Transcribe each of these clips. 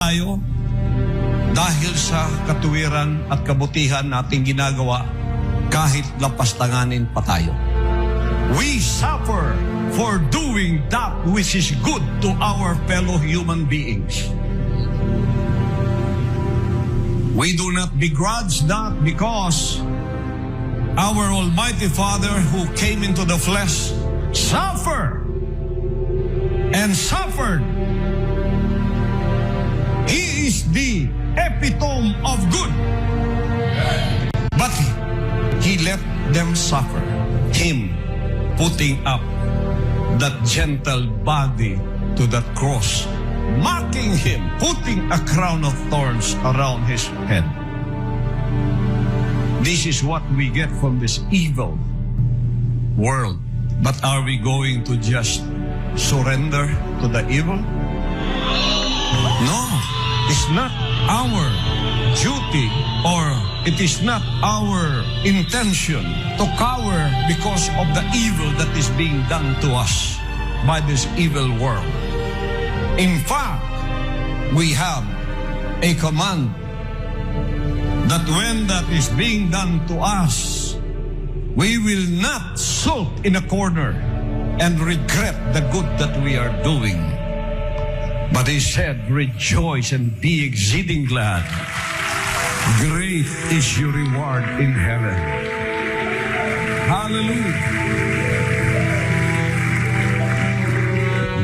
tayo dahil sa katuwiran at kabutihan nating ginagawa kahit lapastanganin pa tayo. We suffer for doing that which is good to our fellow human beings. We do not begrudge that because our Almighty Father who came into the flesh suffered and suffered. He is the epitome of good. But He let them suffer. Him putting up that gentle body to that cross, mocking Him, putting a crown of thorns around His head. This is what we get from this evil world. But are we going to just surrender to the evil? No, it's not our duty, or it is not our intention to cower because of the evil that is being done to us by this evil world. In fact, we have a command that when that is being done to us, we will not sulk in a corner and regret the good that we are doing. But He said, rejoice and be exceeding glad. Great is your reward in heaven. Hallelujah.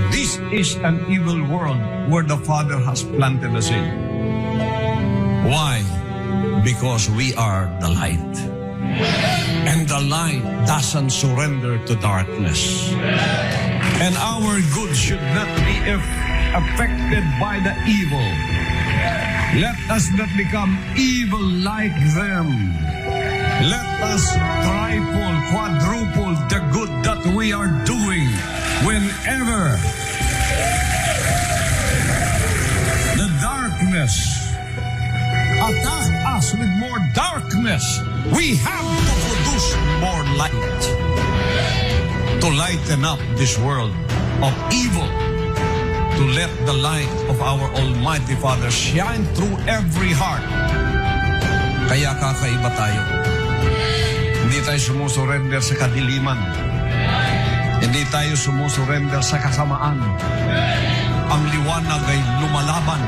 This is an evil world where the Father has planted us in. Why? Because we are the light. And the light doesn't surrender to darkness. And our good should not be affected by the evil. Let us not become evil like them. Let us triple, quadruple the good that we are doing whenever the darkness attack us with more darkness. We have to produce more light to lighten up this world of evil, to let the light of our Almighty Father shine through every heart. Kaya kakaiba tayo. Hindi tayo sumusurrender sa kadiliman. Hindi tayo sumusurrender sa kasamaan. Ang liwanag ay lumalaban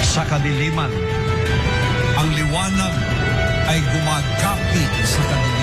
sa kadiliman. Ang liwanag ay gumagapi sa kadiliman.